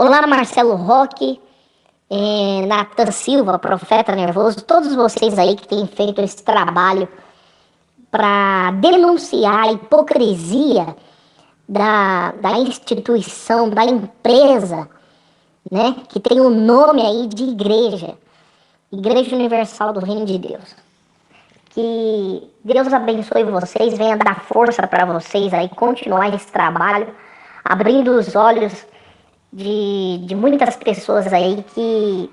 Olá, Marcelo Roque, Natan Silva, Profeta Nervoso, todos vocês aí que têm feito esse trabalho para denunciar a hipocrisia da instituição, da empresa, né, que tem o nome aí de igreja, Igreja Universal do Reino de Deus. Que Deus abençoe vocês, venha dar força para vocês aí continuar esse trabalho, abrindo os olhos de muitas pessoas aí que,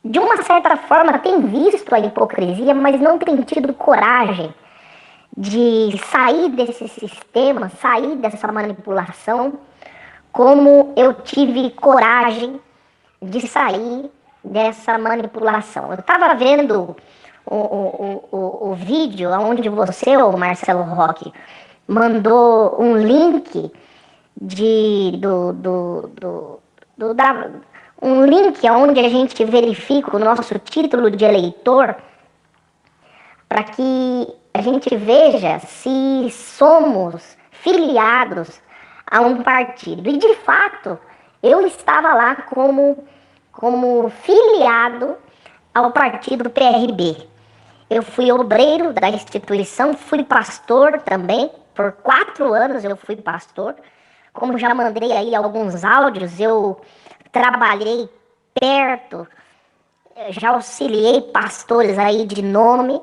de uma certa forma, têm visto a hipocrisia, mas não têm tido coragem de sair desse sistema, sair dessa manipulação, como eu tive coragem de sair dessa manipulação. Eu estava vendo o vídeo onde você, o Marcelo Roque, mandou um link um link onde a gente verifica o nosso título de eleitor para que a gente veja se somos filiados a um partido. E de fato, eu estava lá como filiado ao partido PRB. Eu fui obreiro da instituição, fui pastor também, por 4 anos eu fui pastor. Como já mandei aí alguns áudios, eu trabalhei perto, já auxiliei pastores aí de nome,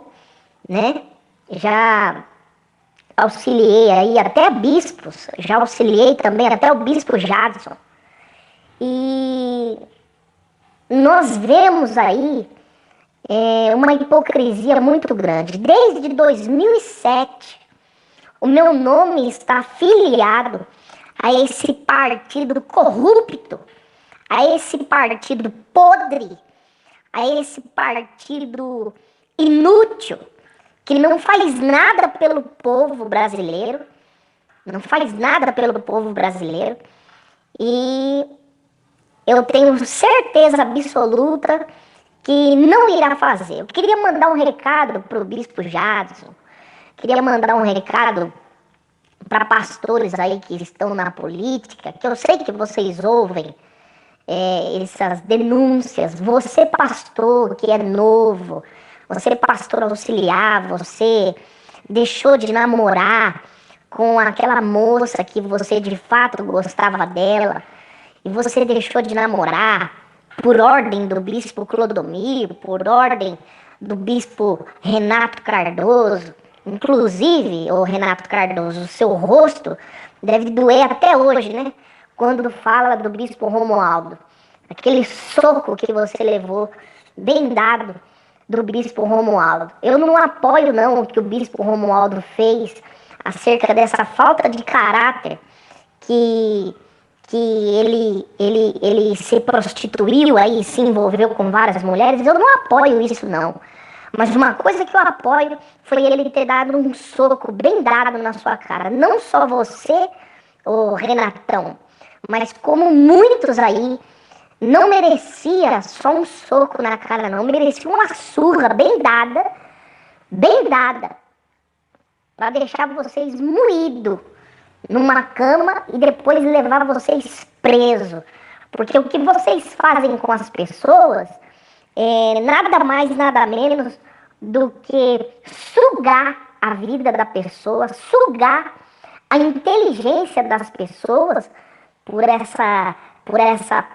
né? Já auxiliei aí até bispos, já auxiliei também até o bispo Jadson. E nós vemos aí uma hipocrisia muito grande. Desde 2007, o meu nome está filiado a esse partido corrupto, a esse partido podre, a esse partido inútil, que não faz nada pelo povo brasileiro, não faz nada pelo povo brasileiro, e eu tenho certeza absoluta que não irá fazer. Eu queria mandar um recado para o bispo Jadson, queria mandar um recado para pastores aí que estão na política, que eu sei que vocês ouvem essas denúncias. Você pastor que é novo, você pastor auxiliar, você deixou de namorar com aquela moça que você de fato gostava dela, e você deixou de namorar por ordem do bispo Clodomiro, por ordem do bispo Renato Cardoso. Inclusive, o Renato Cardoso, o seu rosto deve doer até hoje, né? Quando fala do bispo Romualdo. Aquele soco que você levou, bem dado, do bispo Romualdo. Eu não apoio, não, o que o bispo Romualdo fez acerca dessa falta de caráter que ele se prostituiu aí, se envolveu com várias mulheres. Eu não apoio isso, não. Mas uma coisa que eu apoio foi ele ter dado um soco bem dado na sua cara. Não só você, o Renatão, mas como muitos aí, não merecia só um soco na cara, não. Merecia uma surra bem dada, para deixar vocês moídos numa cama e depois levar vocês presos. Porque o que vocês fazem com as pessoas é nada mais, nada menos do que sugar a vida da pessoa, sugar a inteligência das pessoas por essa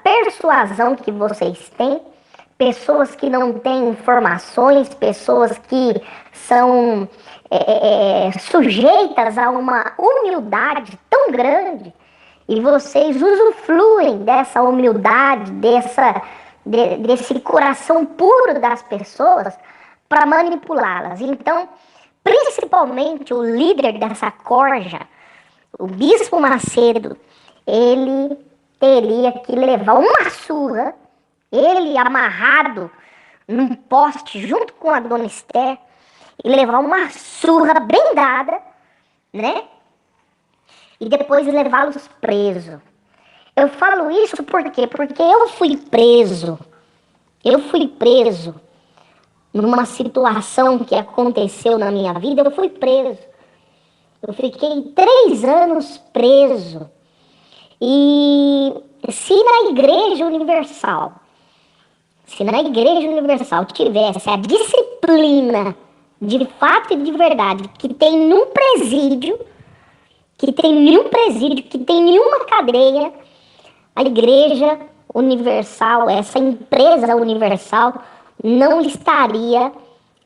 persuasão que vocês têm. Pessoas que não têm informações, pessoas que são sujeitas a uma humildade tão grande, e vocês usufruem dessa humildade, desse coração puro das pessoas para manipulá-las. Então, principalmente o líder dessa corja, o bispo Macedo, ele teria que levar uma surra, ele amarrado num poste junto com a dona Esther, e levar uma surra bem dada, né? E depois levá-los presos. Eu falo isso por quê? Porque eu fui preso numa situação que aconteceu na minha vida. Eu fui preso. Eu fiquei 3 anos preso. E Se na Igreja Universal, tivesse a disciplina de fato e de verdade que tem num presídio, que tem nenhuma cadeia, a Igreja Universal, essa empresa universal, não estaria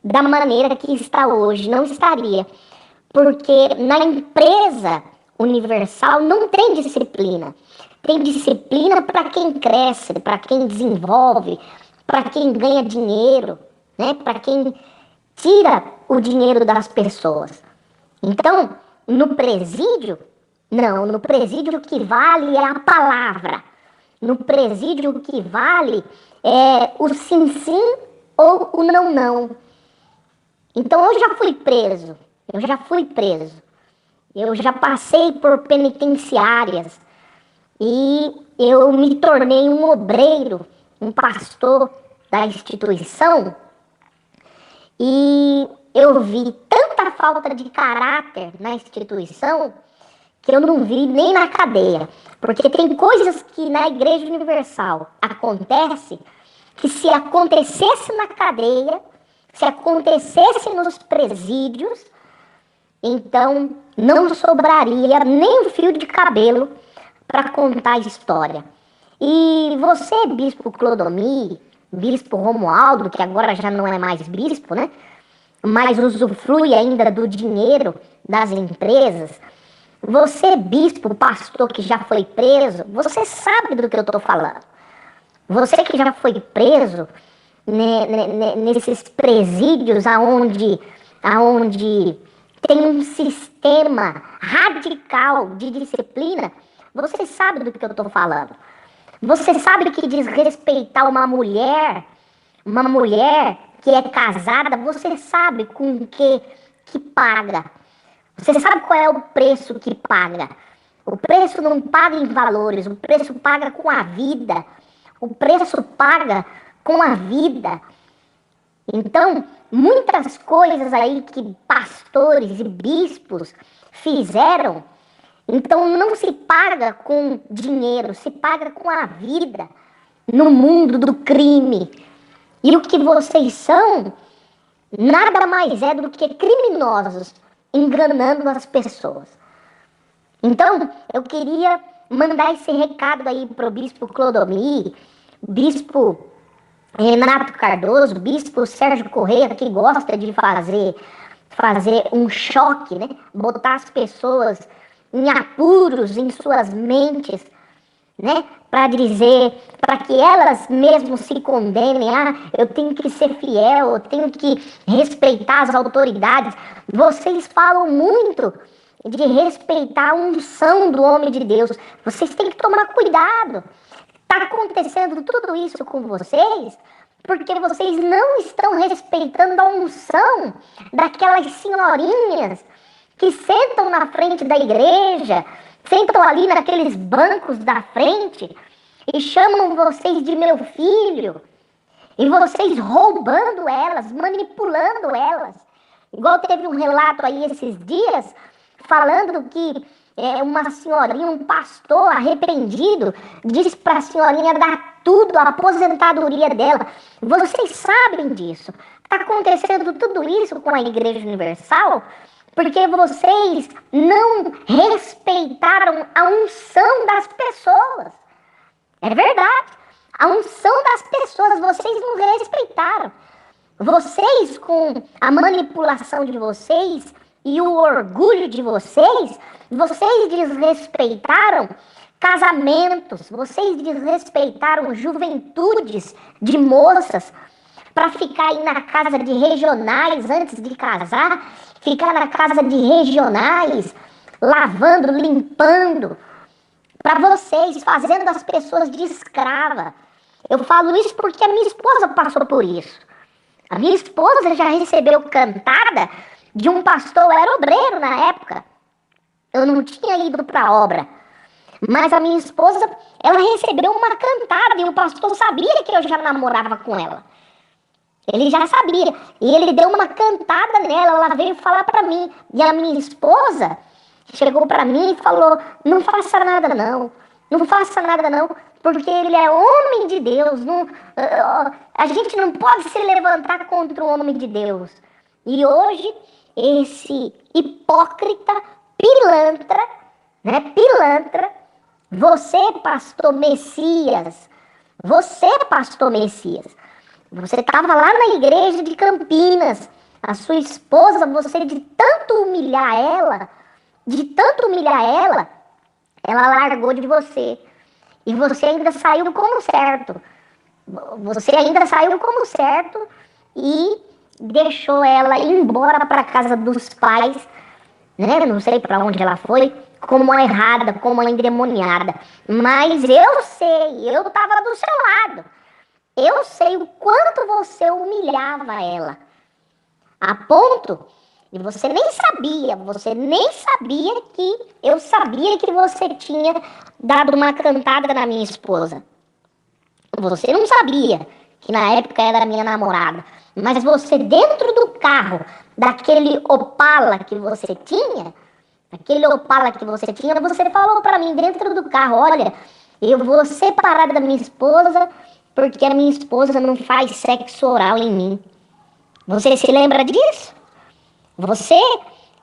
da maneira que está hoje, não estaria. Porque na empresa universal não tem disciplina. Tem disciplina para quem cresce, para quem desenvolve, para quem ganha dinheiro, né? Para quem tira o dinheiro das pessoas. Então, no presídio, não, no presídio o que vale é a palavra. No presídio o que vale é o sim, sim ou o não, não. Então eu já fui preso, eu já passei por penitenciárias e eu me tornei um obreiro, um pastor da instituição e eu vi tanta falta de caráter na instituição que eu não vi nem na cadeia. Porque tem coisas que na Igreja Universal acontece que se acontecesse na cadeia, se acontecesse nos presídios, então não sobraria nem um fio de cabelo para contar a história. E você, bispo Clodomir, bispo Romualdo, que agora já não é mais bispo, né? Mas usufrui ainda do dinheiro das empresas. Você, bispo, pastor que já foi preso, você sabe do que eu estou falando. Você que já foi preso nesses presídios aonde tem um sistema radical de disciplina, você sabe do que eu estou falando. Você sabe que desrespeitar uma mulher que é casada, você sabe com o que paga. Você sabe qual é o preço que paga. O preço não paga em valores, o preço paga com a vida. O preço paga com a vida. Então, muitas coisas aí que pastores e bispos fizeram, então não se paga com dinheiro, se paga com a vida no mundo do crime. E o que vocês são nada mais é do que criminosos enganando as pessoas. Então, eu queria mandar esse recado aí pro bispo Clodomir, bispo Renato Cardoso, bispo Sérgio Correia, que gosta de fazer um choque, né? Botar as pessoas em apuros em suas mentes, né? Para que elas mesmo se condenem. Ah, eu tenho que ser fiel, eu tenho que respeitar as autoridades. Vocês falam muito de respeitar a unção do homem de Deus. Vocês têm que tomar cuidado. Está acontecendo tudo isso com vocês porque vocês não estão respeitando a unção daquelas senhorinhas que sentam na frente da igreja, sentam ali naqueles bancos da frente e chamam vocês de meu filho, e vocês roubando elas, manipulando elas. Igual teve um relato aí esses dias, falando que uma senhorinha, um pastor arrependido, disse para a senhorinha dar tudo, a aposentadoria dela. Vocês sabem disso. Está acontecendo tudo isso com a Igreja Universal porque vocês não respeitaram a unção das pessoas. É verdade. A unção das pessoas, vocês não respeitaram. Vocês, com a manipulação de vocês e o orgulho de vocês desrespeitaram casamentos, vocês desrespeitaram juventudes de moças para ficar aí na casa de regionais antes de casar, ficar na casa de regionais, lavando, limpando, para vocês, fazendo as pessoas de escrava. Eu falo isso porque a minha esposa passou por isso. A minha esposa já recebeu cantada de um pastor, eu era obreiro na época. Eu não tinha ido para a obra. Mas a minha esposa, ela recebeu uma cantada e o pastor sabia que eu já namorava com ela. Ele já sabia. E ele deu uma cantada nela, ela veio falar para mim. E a minha esposa chegou para mim e falou, não faça nada não. Não faça nada não, porque ele é homem de Deus. A gente não pode se levantar contra o homem de Deus. E hoje, esse hipócrita, pilantra, né? Pilantra, você, pastor Messias, você estava lá na igreja de Campinas, a sua esposa, você de tanto humilhar ela, ela largou de você. E você ainda saiu como certo. E deixou ela ir embora para casa dos pais, né? Não sei para onde ela foi, como uma errada, como uma endemoniada. Mas eu estava do seu lado. Eu sei o quanto você humilhava ela. A ponto de você nem sabia que eu sabia que você tinha dado uma cantada na minha esposa. Você não sabia que na época era minha namorada. Mas você dentro do carro, daquele Opala que você tinha, você falou para mim dentro do carro, olha, eu vou separar da minha esposa porque a minha esposa não faz sexo oral em mim. Você se lembra disso?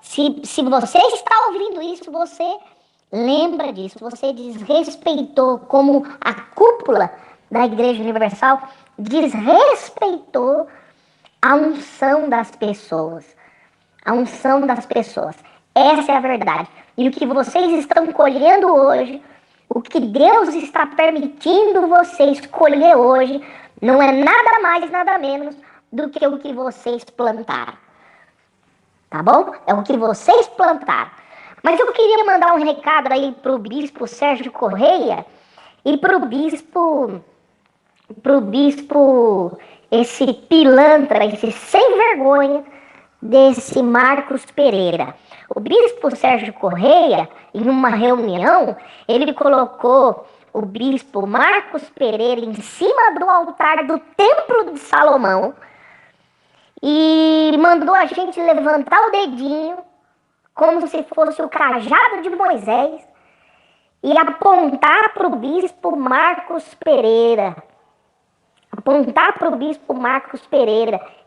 Se você está ouvindo isso, você lembra disso. Você desrespeitou, como a cúpula da Igreja Universal desrespeitou a unção das pessoas. Essa é a verdade. E o que vocês estão colhendo hoje, o que Deus está permitindo vocês colher hoje, não é nada mais, nada menos do que o que vocês plantaram. Tá bom? É o que vocês plantaram. Mas eu queria mandar um recado aí pro bispo Sérgio Correia e pro bispo, esse pilantra, esse sem vergonha desse Marcos Pereira. O bispo Sérgio Correia, em uma reunião, ele colocou o bispo Marcos Pereira em cima do altar do Templo de Salomão e mandou a gente levantar o dedinho, como se fosse o cajado de Moisés, e apontar para o bispo Marcos Pereira.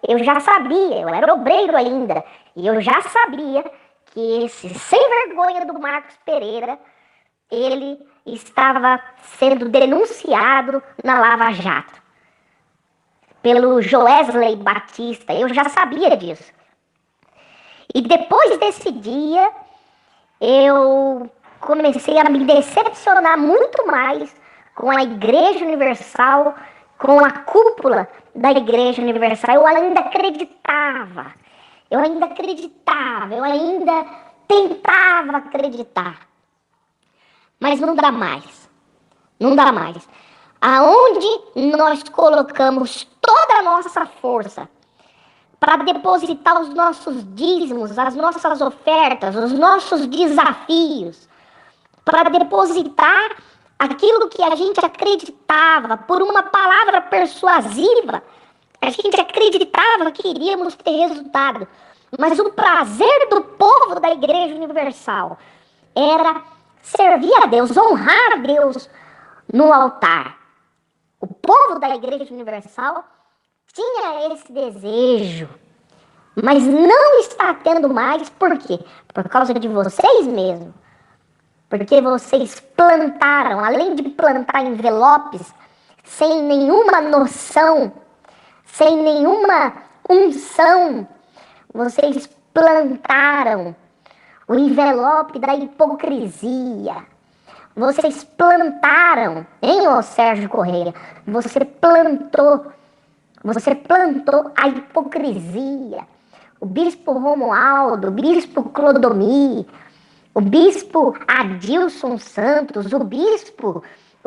Eu já sabia, eu era obreiro ainda, e eu já sabia que esse sem vergonha do Marcos Pereira, ele estava sendo denunciado na Lava Jato pelo Joesley Batista. Eu já sabia disso. E depois desse dia, eu comecei a me decepcionar muito mais com a Igreja Universal, com a cúpula da Igreja Universal. Eu ainda acreditava, eu ainda tentava acreditar. Mas não dá mais. Aonde nós colocamos toda a nossa força para depositar os nossos dízimos, as nossas ofertas, os nossos desafios, para depositar aquilo que a gente acreditava por uma palavra persuasiva, a gente acreditava que iríamos ter resultado. Mas o prazer do povo da Igreja Universal era servir a Deus, honrar a Deus no altar. O povo da Igreja Universal tinha esse desejo, mas não está tendo mais. Por quê? Por causa de vocês mesmos. Porque vocês plantaram, além de plantar envelopes, sem nenhuma noção, sem nenhuma unção, vocês plantaram o envelope da hipocrisia. Vocês plantaram, hein, ô Sérgio Correia? Você plantou a hipocrisia. O bispo Romualdo, o bispo Clodomir, o bispo Adilson Santos, o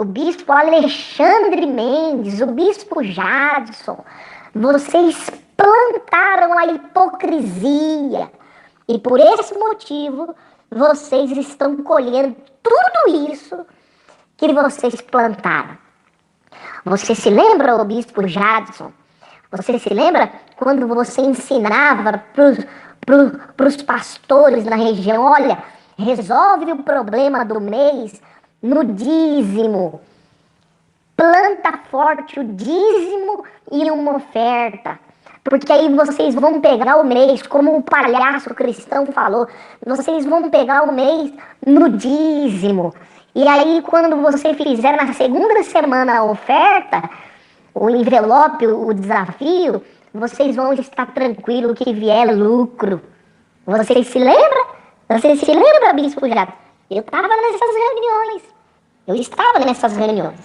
bispo Alexandre Mendes, o bispo Jadson. Vocês plantaram a hipocrisia. E por esse motivo, vocês estão colhendo tudo isso que vocês plantaram. Você se lembra, o bispo Jadson? Você se lembra quando você ensinava para os pastores na região, olha, resolve o problema do mês no dízimo. planta forte o dízimo e uma oferta. Porque aí vocês vão pegar o mês, como o palhaço cristão falou, vocês vão pegar o mês no dízimo. E aí quando você fizer na segunda semana a oferta, o envelope, o desafio, vocês vão estar tranquilos que vier lucro. Vocês se lembram? Vocês se lembram, Bispo Jato? Eu estava nessas reuniões. Eu estava nessas reuniões.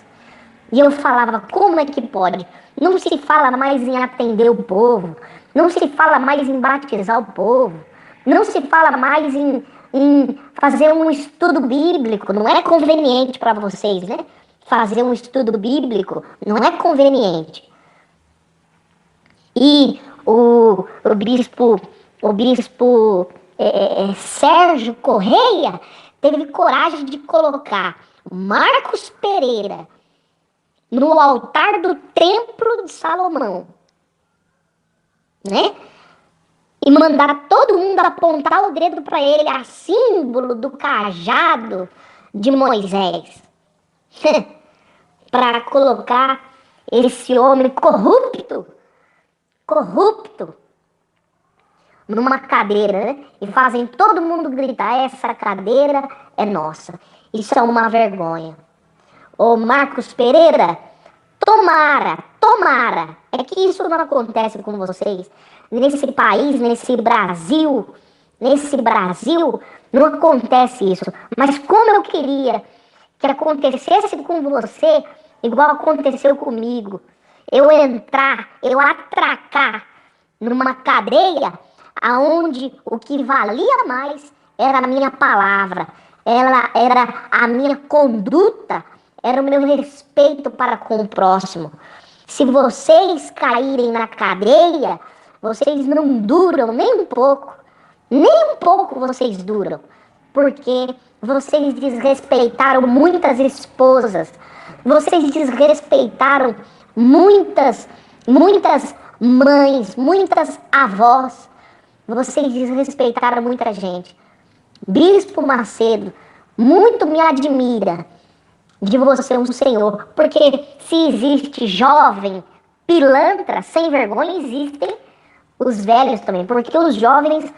E eu falava, como é que pode? Não se fala mais em atender o povo. Não se fala mais em batizar o povo. Não se fala mais em fazer um estudo bíblico. Não é conveniente para vocês, né? Fazer um estudo bíblico não é conveniente. E o bispo Sérgio Correia teve coragem de colocar Marcos Pereira no altar do Templo de Salomão, né? E mandar todo mundo apontar o dedo para ele, a símbolo do cajado de Moisés, para colocar esse homem corrupto, numa cadeira, né? E fazem todo mundo gritar, essa cadeira é nossa. Isso é uma vergonha. Ô Marcos Pereira, tomara, é que isso não acontece com vocês. Nesse país, nesse Brasil, não acontece isso. Mas como eu queria que acontecesse com você, igual aconteceu comigo. Eu atracar numa cadeia aonde o que valia mais era a minha palavra, ela era a minha conduta, era o meu respeito para com o próximo. Se vocês caírem na cadeia, vocês não duram nem um pouco vocês duram, porque vocês desrespeitaram muitas esposas, vocês desrespeitaram muitas mães, muitas avós, vocês desrespeitaram muita gente. Bispo Macedo, muito me admira de você, um senhor, porque se existe jovem pilantra, sem vergonha, existem os velhos também, porque os jovens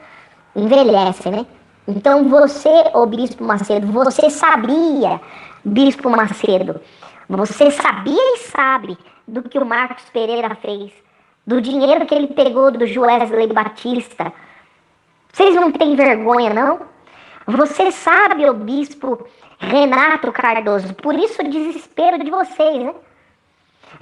envelhecem, né? Então você, ô Bispo Macedo, você sabia, Bispo Macedo, você sabia e sabe do que o Marcos Pereira fez, do dinheiro que ele pegou do Joesley Batista. Vocês não têm vergonha, não? Você sabe, o Bispo Renato Cardoso, por isso o desespero de vocês, né?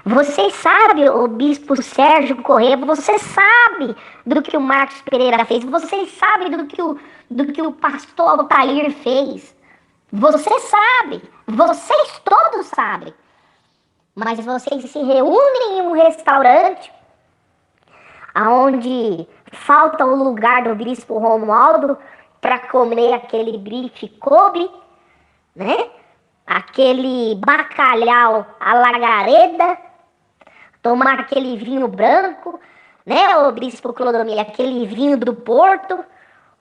Você sabe, o Bispo Sérgio Correia, você sabe do que o Marcos Pereira fez, você sabe do que o pastor Altair fez. Você sabe, vocês todos sabem. Mas vocês se reúnem em um restaurante onde falta o lugar do Bispo Romualdo para comer aquele bife Kobe, né? Aquele bacalhau à lagareda, tomar aquele vinho branco, né, o Bispo Clodomir, aquele vinho do Porto,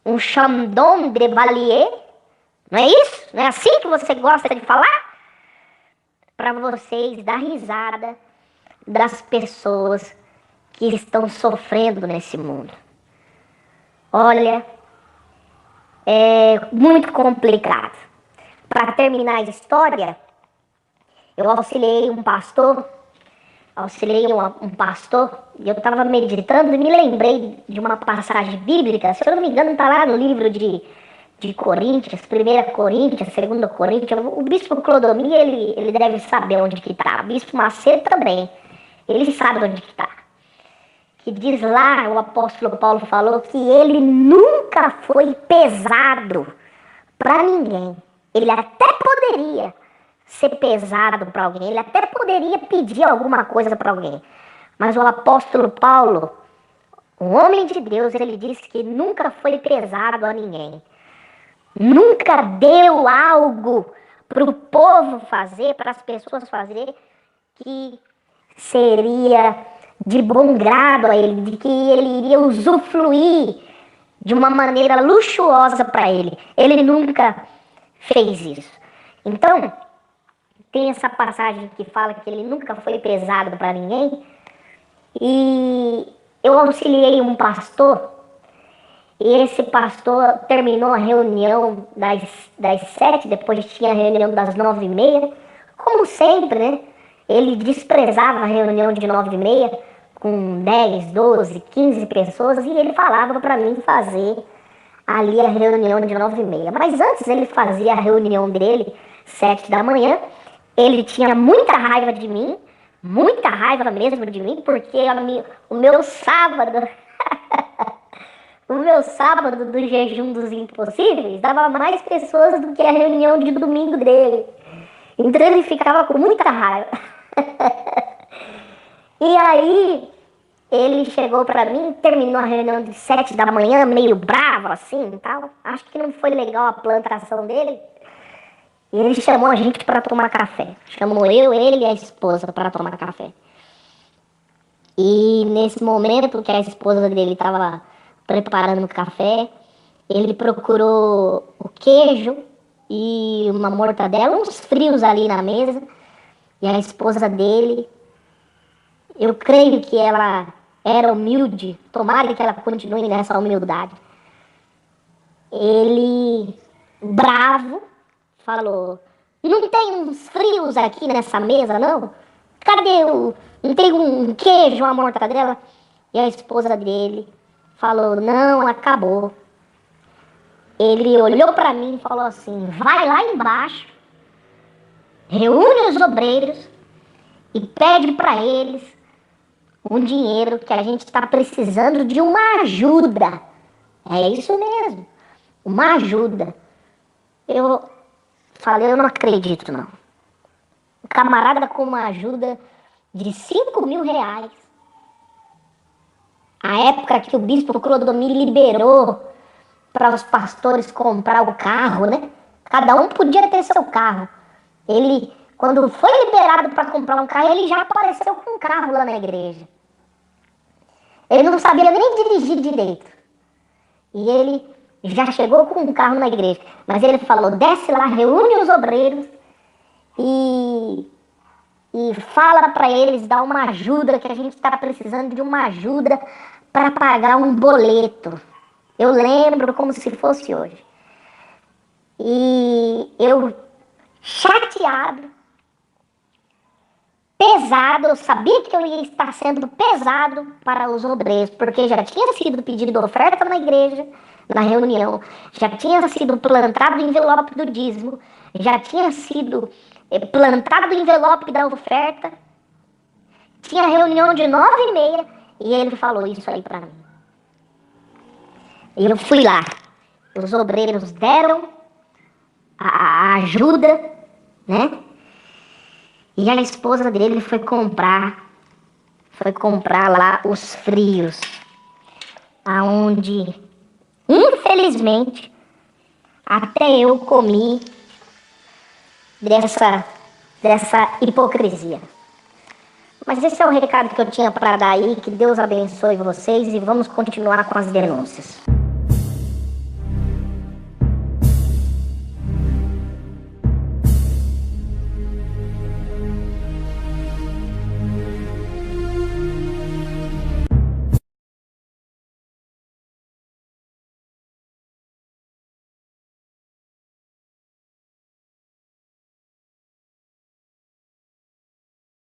um Chandon de Valier, não é isso? Não é assim que você gosta de falar? Para vocês dar risada das pessoas que estão sofrendo nesse mundo. Olha, é muito complicado. Para terminar a história, eu auxiliei um pastor, e eu estava meditando e me lembrei de uma passagem bíblica, se eu não me engano está lá no livro de Coríntios, 1 Coríntios, 2 Coríntios. O Bispo Clodomir, ele deve saber onde que está, o Bispo Macedo também, ele sabe onde que está. Que diz lá, o apóstolo Paulo falou que ele nunca foi pesado para ninguém. Ele até poderia ser pesado para alguém, ele até poderia pedir alguma coisa para alguém. Mas o apóstolo Paulo, um homem de Deus, ele disse que nunca foi pesado a ninguém. Nunca deu algo para o povo fazer, para as pessoas fazer, que seria de bom grado a ele, de que ele iria usufruir de uma maneira luxuosa para ele. Ele nunca fez isso. Então, tem essa passagem que fala que ele nunca foi pesado para ninguém. E eu auxiliei um pastor, e esse pastor terminou a reunião das 7, depois tinha a reunião das 9h30, como sempre, né? Ele desprezava a reunião de 9h30, com 10, 12, 15 pessoas, e ele falava para mim fazer ali a reunião de 9h30. Mas antes ele fazia a reunião dele, 7 da manhã, ele tinha muita raiva de mim, muita raiva mesmo de mim, porque o meu sábado, o meu sábado do jejum dos impossíveis, dava mais pessoas do que a reunião de domingo dele. Então ele ficava com muita raiva. E aí ele chegou pra mim, terminou a reunião de 7 da manhã, meio bravo assim e tal. Acho que não foi legal a plantação dele. E ele chamou a gente para tomar café. Chamou eu, ele e a esposa para tomar café. E nesse momento que a esposa dele estava preparando o café, ele procurou o queijo e uma mortadela, uns frios ali na mesa. E a esposa dele, eu creio que ela era humilde, tomara que ela continue nessa humildade. Ele, bravo, falou: não tem uns frios aqui nessa mesa, não? Cadê não tem um queijo, uma mortadela? E a esposa dele falou: não, acabou. Ele olhou pra mim e falou assim: vai lá embaixo, reúne os obreiros e pede pra eles um dinheiro que a gente está precisando de uma ajuda. É isso mesmo, uma ajuda. Eu falei: eu não acredito, não. O camarada com uma ajuda de 5.000 reais. A época que o bispo Clodomir liberou para os pastores comprar o carro, né? Cada um podia ter seu carro. Ele, quando foi liberado para comprar um carro, ele já apareceu com um carro lá na igreja. Ele não sabia nem dirigir direito. E ele já chegou com um carro na igreja. Mas ele falou: desce lá, reúne os obreiros e fala para eles dar uma ajuda, que a gente está precisando de uma ajuda para pagar um boleto. Eu lembro como se fosse hoje. E eu, chateado, pesado, eu sabia que eu ia estar sendo pesado para os obreiros, porque já tinha sido pedido oferta na igreja, na reunião, já tinha sido plantado o envelope do dízimo, já tinha sido plantado o envelope da oferta, tinha reunião de 9h30 e ele falou isso aí pra mim. E eu fui lá, os obreiros deram a ajuda, né? E a esposa dele foi comprar lá os frios, aonde, infelizmente, até eu comi dessa hipocrisia. Mas esse é o recado que eu tinha para dar aí. Que Deus abençoe vocês e vamos continuar com as denúncias.